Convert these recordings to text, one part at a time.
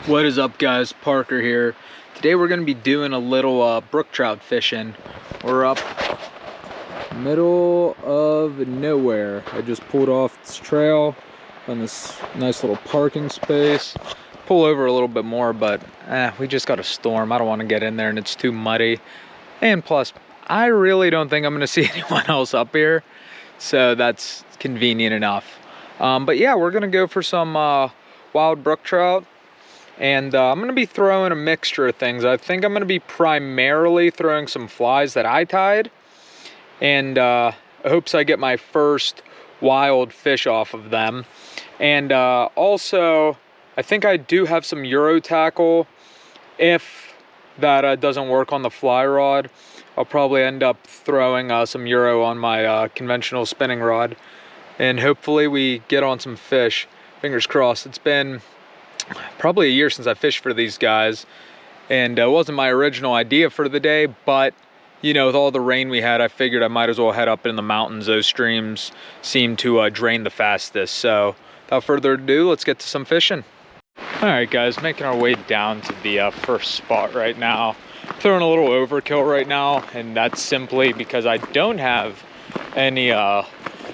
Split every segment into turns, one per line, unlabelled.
What is up, guys? Parker here. Today we're going to be doing a little brook trout fishing. We're up middle of nowhere. I just pulled off this trail on this nice little parking space. Pull over a little bit more, but we just got a storm. I don't want to get in there and it's too muddy. And plus, I really don't think I'm going to see anyone else up here. So that's convenient enough. But yeah, we're going to go for some wild brook trout. And I'm going to be throwing a mixture of things. I think I'm going to be primarily throwing some flies that I tied. And hopes I get my first wild fish off of them. And also, I think I do have some Euro tackle. If that doesn't work on the fly rod, I'll probably end up throwing some Euro on my conventional spinning rod. And hopefully we get on some fish. Fingers crossed. It's been probably a year since I fished for these guys, and it wasn't my original idea for the day, but you know, with all the rain we had, I figured I might as well head up in the mountains. Those streams seem to drain the fastest. So without further ado, let's get to some fishing. All right, guys, making our way down to the first spot right now. Throwing a little overkill right now, and that's simply because I don't have any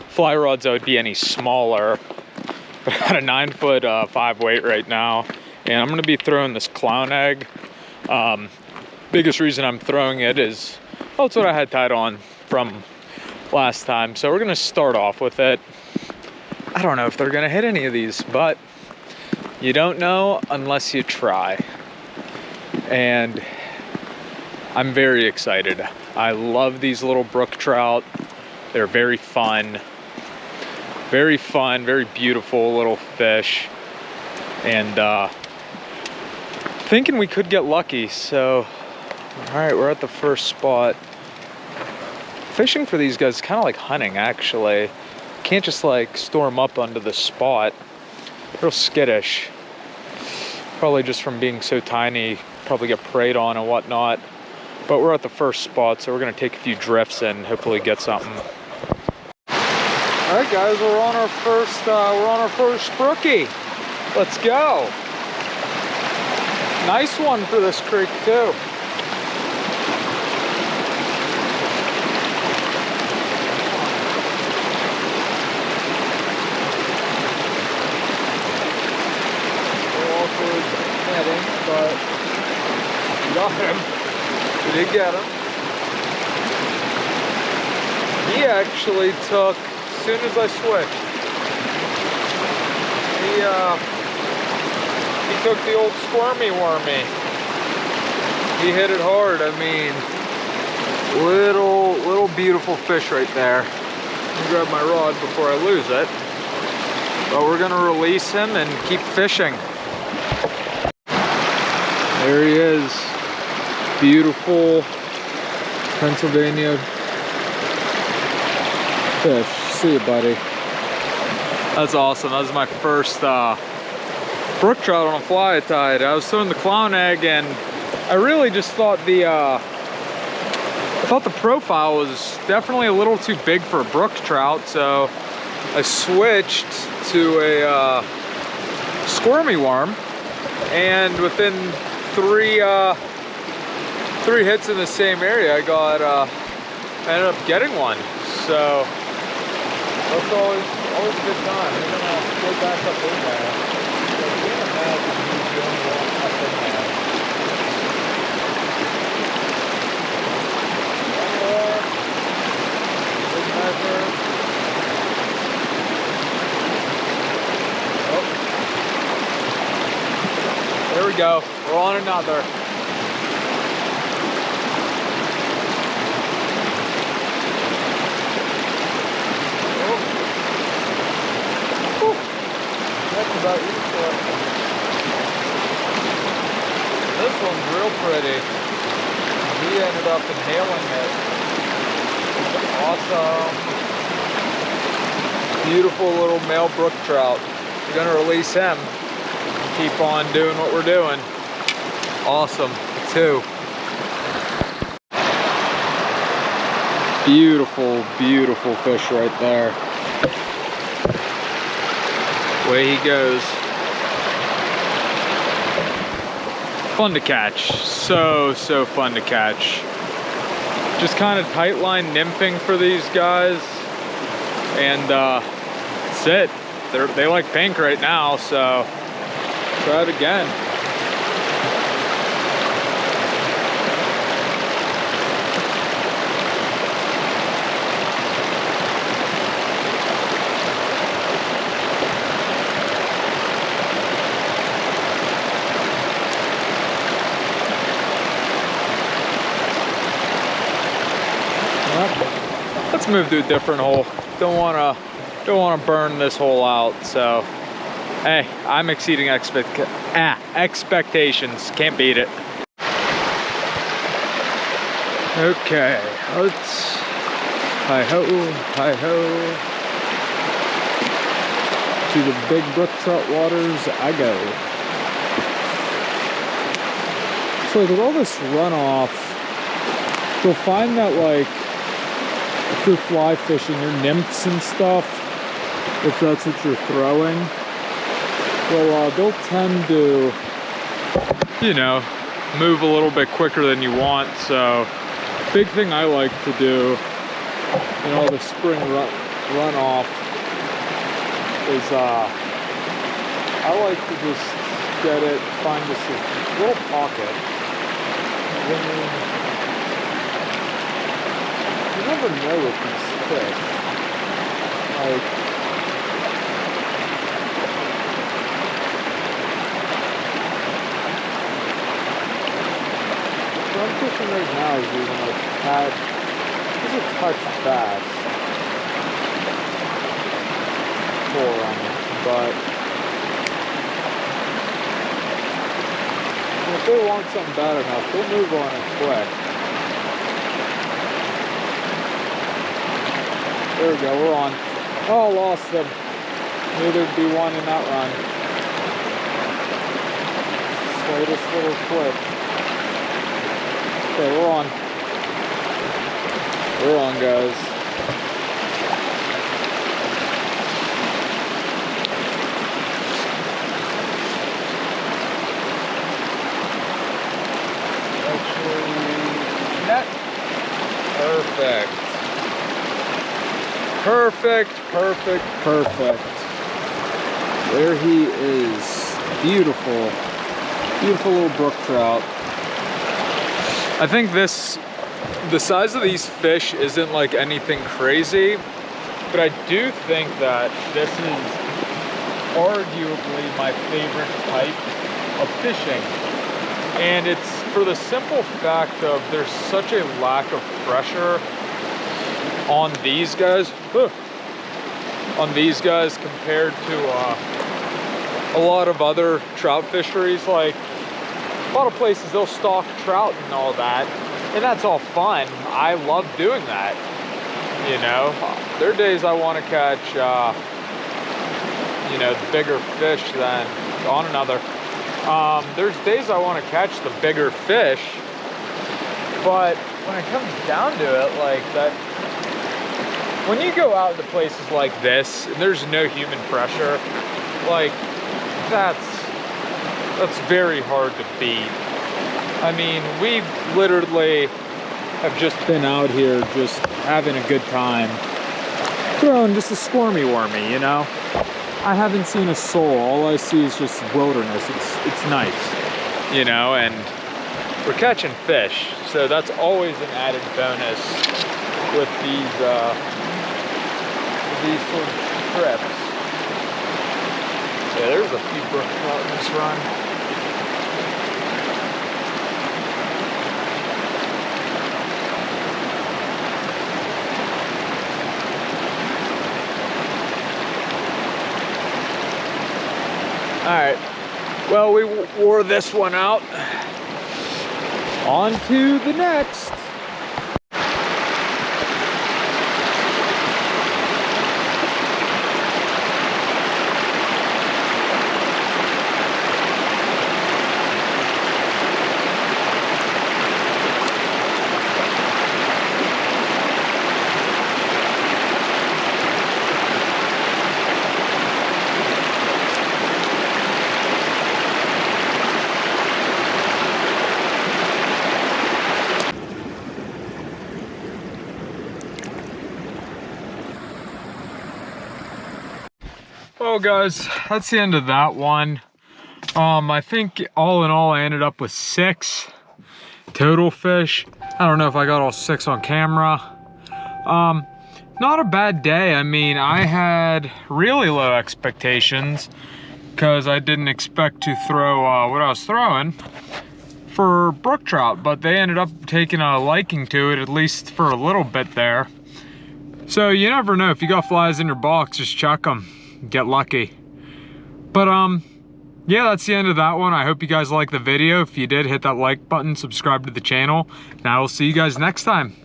fly rods that would be any smaller. I got a 9-foot 5 weight right now, and I'm gonna be throwing this clown egg. Biggest reason I'm throwing it is, well, it's what I had tied on from last time. So we're gonna start off with it. I don't know if they're gonna hit any of these, but you don't know unless you try. And I'm very excited. I love these little brook trout. They're very fun. Very fun, very beautiful little fish, and thinking we could get lucky. So, all right, we're at the first spot. Fishing for these guys is kind of like hunting, actually. Can't just like storm up onto the spot. Real skittish. Probably just from being so tiny, probably get preyed on and whatnot. But we're at the first spot, so we're gonna take a few drifts and hopefully get something. All right, guys, we're on our first brookie. Let's go. Nice one for this creek too. Awkward netting, but we got him. We did get him. He actually took, as soon as I switched, he took the old Squirmy Wormy. He hit it hard. I mean, little beautiful fish right there. Let me grab my rod before I lose it. But we're gonna release him and keep fishing. There he is. Beautiful Pennsylvania fish. See you, buddy. That's awesome. That was my first brook trout on a fly I tied. I was throwing the clown egg, and I really just thought the profile was definitely a little too big for a brook trout, so I switched to a squirmy worm, and within three hits in the same area, I ended up getting one. So that's always a good time. We're gonna go back up in there. So I can't imagine who's the only one up in there. Good measure. Oh. There we go. We're on another. About you, this one's real pretty. He ended up inhaling it. Awesome. Beautiful little male brook trout. We're gonna release him. Keep on doing what we're doing. Awesome. 2. Beautiful, beautiful fish right there. Away he goes. Fun to catch, so fun to catch. Just kind of tight line nymphing for these guys, and that's it. They like pink right now, so try it again. Let's move to a different hole. Don't wanna burn this hole out. So, hey, I'm exceeding expectations. Can't beat it. Okay, let's hi ho. To the big brook trout waters I go. So with all this runoff, you'll find that like if you're fly fishing, your nymphs and stuff, if that's what you're throwing, well, they'll tend to, you know, move a little bit quicker than you want. So, big thing I like to do in all the spring runoff is I like to just find just a little pocket. You never know with these fish. Like, what I'm fishing right now is even like there's a touch bass for them, but if they want something bad enough, they'll move on it quick. There we go, we're on. Oh, lost them. Knew there'd be one in that run. Slightest little twitch. Okay, we're on. We're on, guys. Actually, net. Perfect. Perfect. There he is. Beautiful little brook trout. I think the size of these fish isn't like anything crazy, but I do think that this is arguably my favorite type of fishing. And it's for the simple fact of there's such a lack of pressure on these guys, compared to a lot of other trout fisheries. Like a lot of places they'll stock trout and all that, and that's all fun. I love doing that, you know. There are days I want to catch you know, the bigger fish than on another. There's days I want to catch the bigger fish, but when it comes down to it, like that, when you go out to places like this and there's no human pressure, like that's very hard to beat. I mean, we literally have just been out here just having a good time, throwing just a squirmy wormy, you know. I haven't seen a soul. All I see is just wilderness. It's nice, you know, and we're catching fish, so that's always an added bonus with these sort of trips. Yeah, there's a few brook trout in this run. All right, well, we wore this one out. On to the next. Well guys, that's the end of that one. I think all in all I ended up with 6 total fish. I don't know if I got all 6 on camera. Not a bad day. I mean, I had really low expectations because I didn't expect to throw what I was throwing for brook trout, but they ended up taking a liking to it, at least for a little bit there. So you never know, if you got flies in your box, just chuck them, get lucky. But yeah, that's the end of that one. I hope you guys liked the video. If you did, hit that like button, subscribe to the channel, and I will see you guys next time.